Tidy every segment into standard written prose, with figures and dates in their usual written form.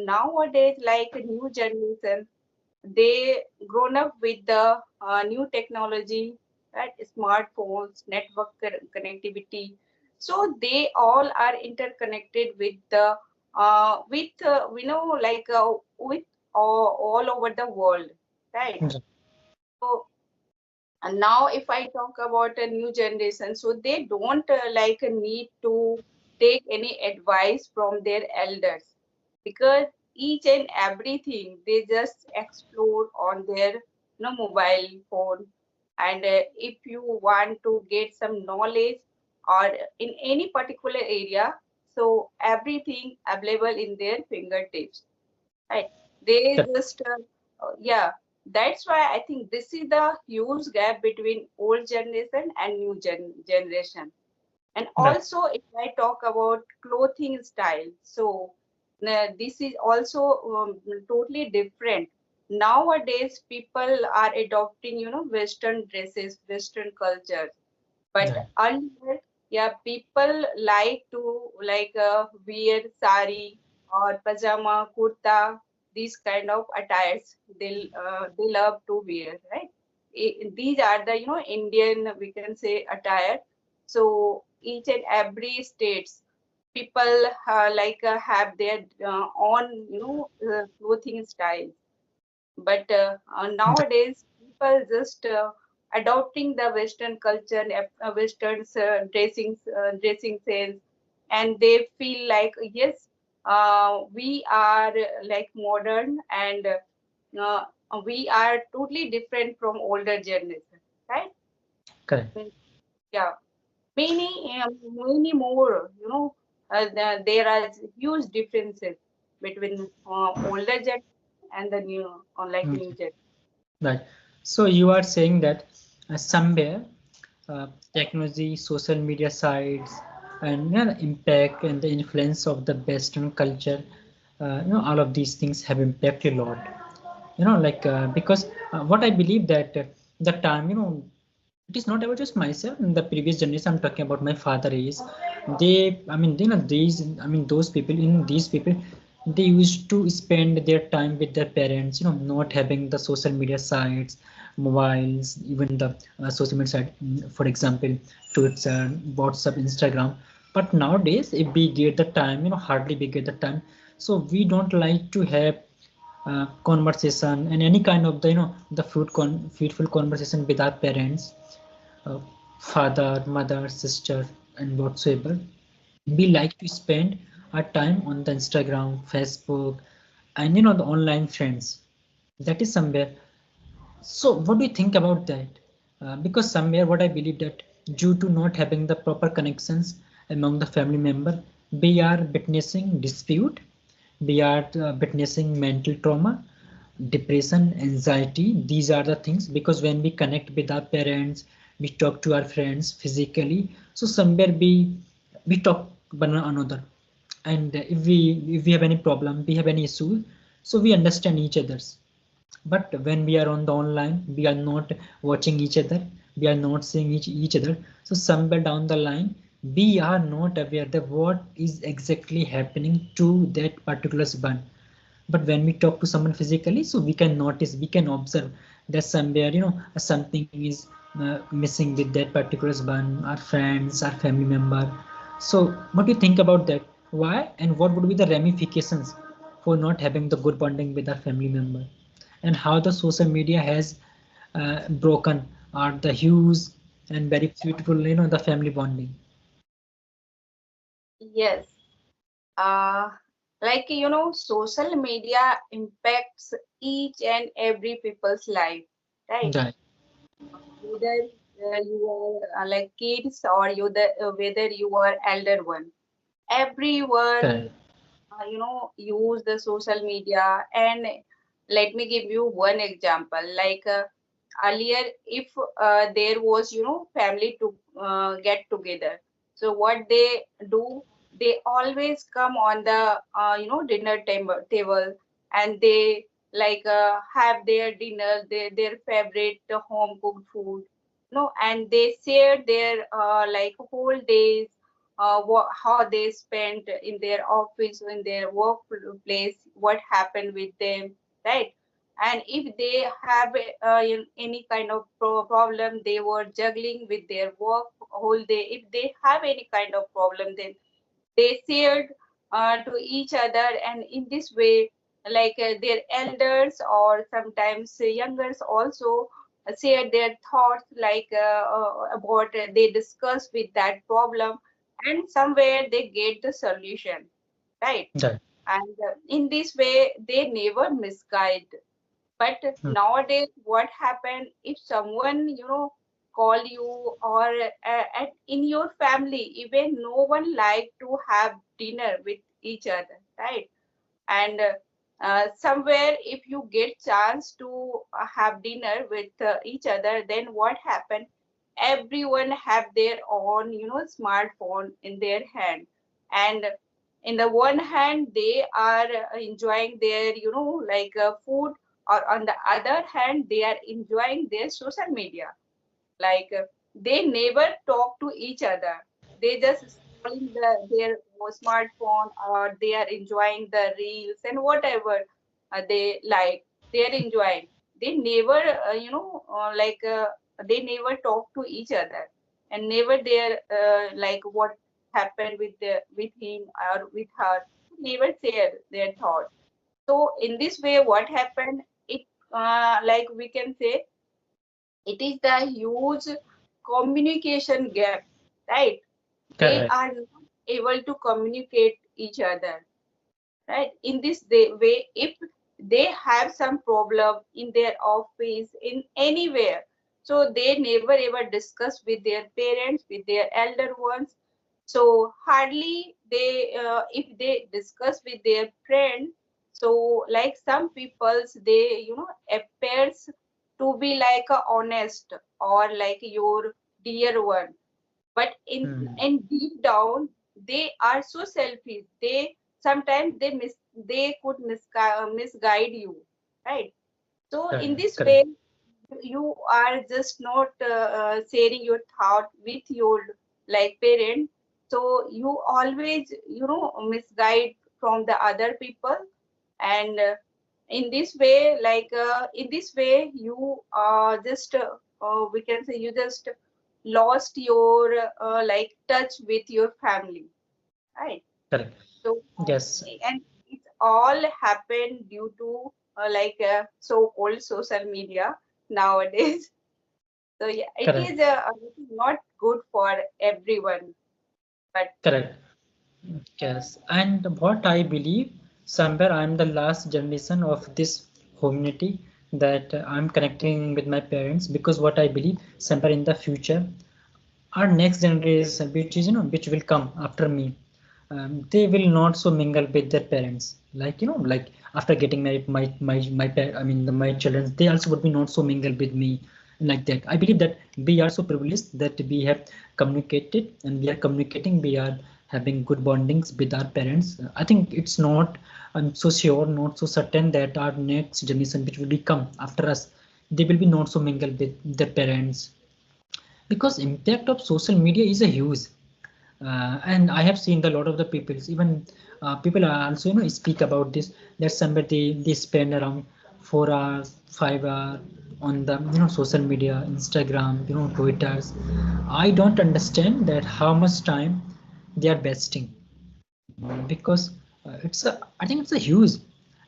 nowadays, like a new generation, they grown up with the new technology, right? Smartphones, network connectivity. So they all are interconnected with the with all over the world, right? Right. So and now, if I talk about a new generation, so they don't need to take any advice from their elders because each and everything they just explore on their mobile phone. And if you want to get some knowledge or in any particular area, so everything available in their fingertips, right? They Correct. just yeah, that's why I think this is the huge gap between old generation and new generation. And Right. also, if I talk about clothing style, so this is also totally different. Nowadays, people are adopting, Western dresses, Western culture. But Right. earlier, yeah, people like to wear sari or pajama, kurta, these kind of attires. They love to wear, right? These are the Indian, we can say, attire. So each and every states people have their own clothing style. But Right. nowadays, people just adopting the Western culture, Western dressing sense, and they feel like yes, we are like modern and uh, we are totally different from older generation, right? Correct. Mm, yeah, many more. There are huge differences between older generation and the new Mm. generation. Right. So you are saying that somewhere technology, social media sites, and the impact and the influence of the Western culture, all of these things have impacted a lot. Because what I believe that the time, it is not about just myself. In the previous generation, I'm talking about my father is. They, I mean, these, I mean, those people, in these people, they used to spend their time with their parents, not having the social media sites, mobiles, even the social media site, for example, Twitter, WhatsApp, Instagram. But nowadays, if we get the time, hardly we get the time. So we don't like to have conversation and any kind of the the fruitful conversation with our parents, uh, father, mother, sister, and whatsoever. We like to spend our time on the Instagram, Facebook, and the online friends. That is somewhere. So what do you think about that? Because somewhere what I believe that due to not having the proper connections among the family member, we are witnessing dispute, we are witnessing mental trauma, depression, anxiety. These are the things because when we connect with our parents, we talk to our friends physically. So somewhere we talk one another, and if we have any problem, we have any issue, so we understand each other's. But when we are on the online, we are not watching each other, we are not seeing each other. So somewhere down the line, we are not aware that what is exactly happening to that particular bond. But when we talk to someone physically, so we can notice, we can observe that somewhere something is missing with that particular bond, our friends, our family member. So what do you think about that? Why and what would be the ramifications for not having the good bonding with our family member, and how the social media has broken the huge and very beautiful the family bonding. Yes. Uh, social media impacts each and every people's life, right? Right. Whether you are like kids or whether you are elder one, everyone Correct. use the social media. And let me give you one example. Like earlier, if there was family to get together, so what they do, they always come on the dinner table, and they have their dinner, their favorite home cooked food, and they share their whole days, how they spent in their office, in their workplace, what happened with them, right? And if they have any kind of problem, they were juggling with their work whole day. If they have any kind of problem, then they shared to each other, and in this way, like their elders or sometimes youngers also share their thoughts, like about they discuss with that problem, and somewhere they get the solution, right? Right. And in this way they never misguide. But Mm. nowadays, what happened if someone, call you, or in your family, even no one like to have dinner with each other, right? And somewhere, if you get chance to have dinner with each other, then what happened? Everyone have their own, smartphone in their hand, and in the one hand they are enjoying their, like food, or on the other hand they are enjoying their social media. Like they never talk to each other. They just scrolling their smartphone, or they are enjoying the reels and whatever they like. They are enjoying. They never, like they never talk to each other, and never their like what happened with him or with her. Never share their thoughts. So in this way, what happened? It like we can say it is the huge communication gap, right? They Correct. are not able to communicate each other, right? In this way, if they have some problem in their office, in anywhere, so they never ever discuss with their parents, with their elder ones. So hardly they, if they discuss with their friend, so like some peoples, they, appears to be like a honest, or like your dear one, but in Mm. and deep down they are so selfish. They sometimes they could misguide you, right? So in Correct. this way, Correct. you are just not sharing your thought with your like parent, so you always, misguide from the other people. And in this way, like in this way, you just we can say you just lost your like touch with your family, right? Correct. So Yes. and it all happened due to like so-called social media nowadays. So yeah, Correct. it is not good for everyone, but Correct. Yes, and what I believe, somewhere I'm the last generation of this community that I'm connecting with my parents, because what I believe, somewhere in the future, our next generation, which is which will come after me, they will not so mingle with their parents. Like like after getting married, I mean my children, they also would be not so mingle with me like that. I believe that we are so privileged that we have communicated and we are communicating. We are having good bondings with our parents. I think it's not. I'm so sure, not so certain that our next generation, which will become after us, they will be not so mingle with their parents, because impact of social media is a huge, and I have seen the lot of the people, even people are also speak about this, that somebody they spend around 4 hours 5 hours on the social media, Instagram, Twitters. I don't understand that how much time they are wasting, because it's a I think it's a huge.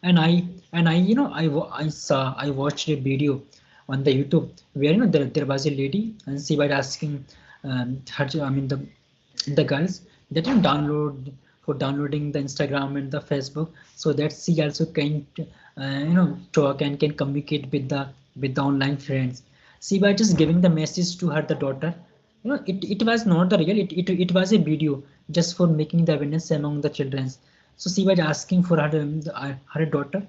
And I I watched a video on the YouTube where there was a lady and she was asking her, I mean the girls, that download for downloading the Instagram and the Facebook, so that she also can talk and can communicate with the online friends. She was just giving the message to her the daughter. It was not the real, it was a video just for making the awareness among the children. So she was asking for her daughter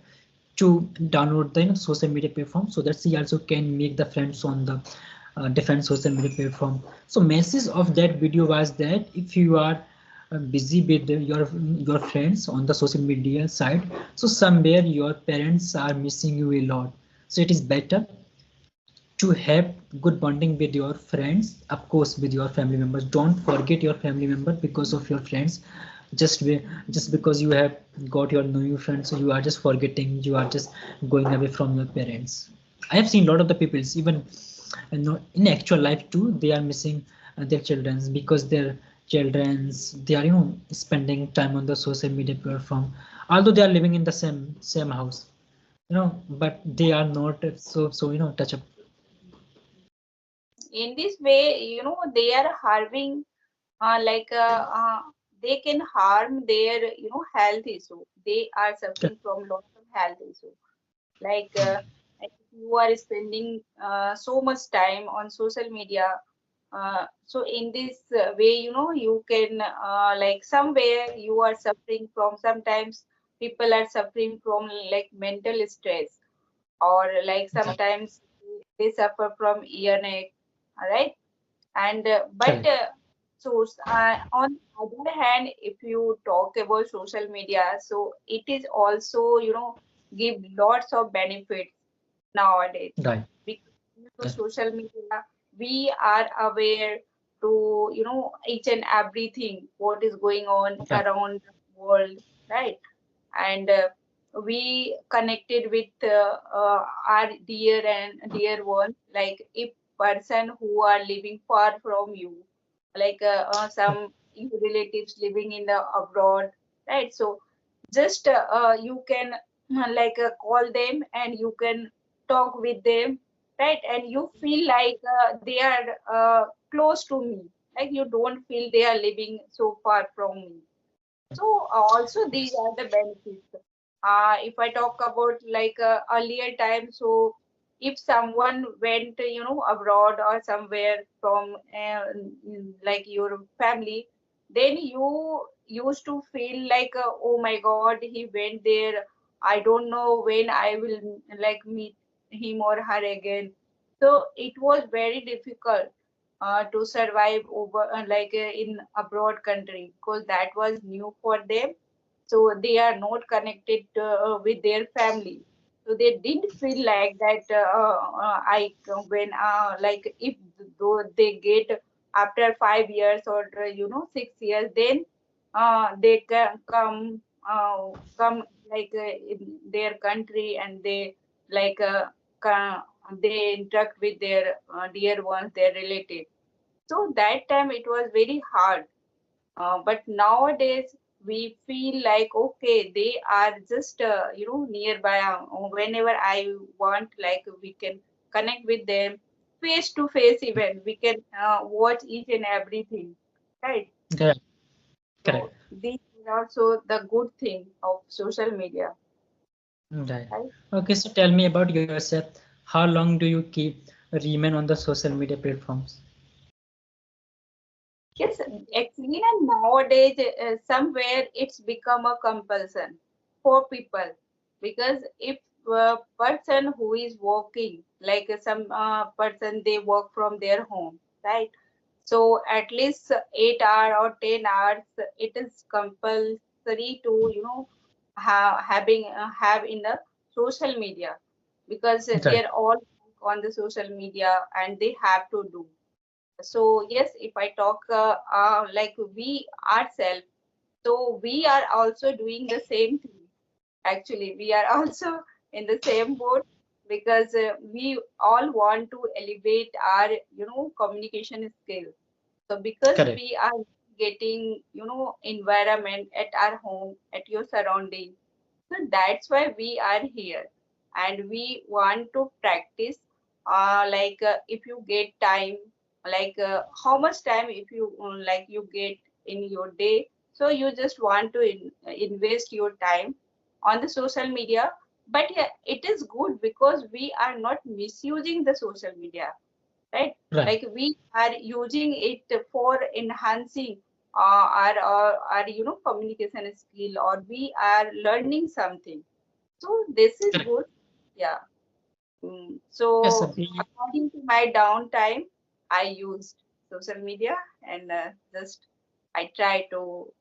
to download the social media platform, so that she also can make the friends on the different social media platform. So message of that video was that if you are busy with your friends on the social media side, so somewhere your parents are missing you a lot. So it is better to have good bonding with your friends, of course with your family members. Don't forget your family member because of your friends. just be, just because you have got your new friends, you are just forgetting, you are just going away from your parents. I have seen a lot of the peoples, even in actual life too, they are missing their childrens, because their childrens, they are spending time on the social media platform, although they are living in the same house, but they are not so touch up. In this way, they are harming, like they can harm their, health issue. They are suffering from lots of health issue. Like if you are spending so much time on social media, so in this way, you can, like somewhere you are suffering from, sometimes people are suffering from like mental stress, or like sometimes they suffer from ear neck, all right? And but Correct. so on the other hand, if you talk about social media, so it is also, give lots of benefits nowadays, Right. because due to Right. social media we are aware to, each and everything what is going on Right. around the world, right? And we connected with our dear ones, like if person who are living far from you, like some relatives living in the abroad, right? So just you can like call them and you can talk with them, right? And you feel like they are close to me, like you don't feel they are living so far from me. So also these Yes. are the benefits. If I talk about like earlier time, so if someone went, abroad or somewhere from like your family, then you used to feel like, oh my God, he went there. I don't know when I will like meet him or her again. So it was very difficult to survive over like in abroad country, because that was new for them. So they are not connected with their family, so they didn't feel like that I when like if though they get after 5 years or 6 years, then they can come like in their country, and they like they interact with their dear ones, their relatives. So that time it was very hard. But nowadays we feel like, okay, they are just nearby. Whenever I want, like we can connect with them face to face. Even we can watch each and everything, right? Correct. So Correct. this is also the good thing of social media, Right. right? Okay, so tell me about yourself. How long do you keep remain on the social media platforms? Yes, actually, and nowadays somewhere it's become a compulsion for people, because if a person who is working, like some person they work from their home, right? So at least 8 hours or 10 hours, it is compulsory to have in the social media, because Right. they're all on the social media and they have to do. So yes, if I talk like we ourselves, so we are also doing the same thing. Actually, we are also in the same boat, because we all want to elevate our communication skills. So because Correct. we are getting environment at our home, at your surrounding, so that's why we are here, and we want to practice. Like if you get time, like how much time if you like you get in your day, so you just want to invest your time on the social media. But yeah, it is good because we are not misusing the social media, right? Right. Like we are using it for enhancing our communication skill, or we are learning something. So this is Correct. good. Yeah. Yes, So according to my downtime, I used social media, and just I try to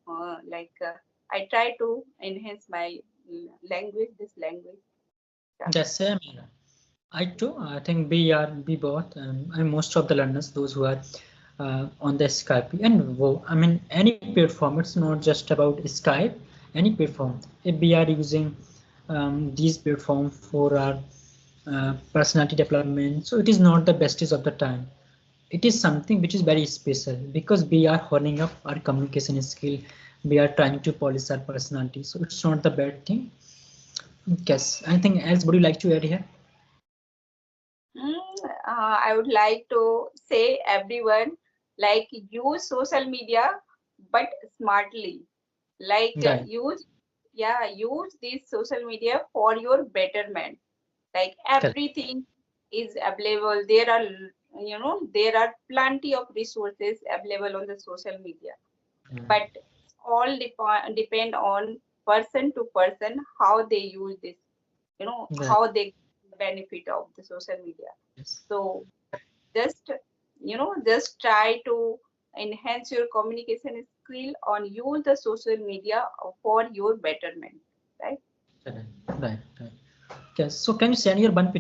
I try to enhance my language, this language. Yeah. the same. I too. I think we both, and most of the learners, those who are on the Skype and I mean any platform. It's not just about Skype. Any platform. If we are using these platforms for our personality development, so it is not the bestest of the time. It is something which is very special because we are honing up our communication skill. We are trying to polish our personality. So it's not the bad thing. Yes. Anything else would you like to add here? I would like to say everyone like use social media but smartly. Like Right. use this social media for your betterment. Like Correct. everything is available. There are plenty of resources available on the social media, but all depend on person to person how they use this, Right. how they benefit of the social media. Yes. So just just try to enhance your communication skill on use the social media for your betterment, right? Correct. Right. Right. Yes. So can you send your one picture?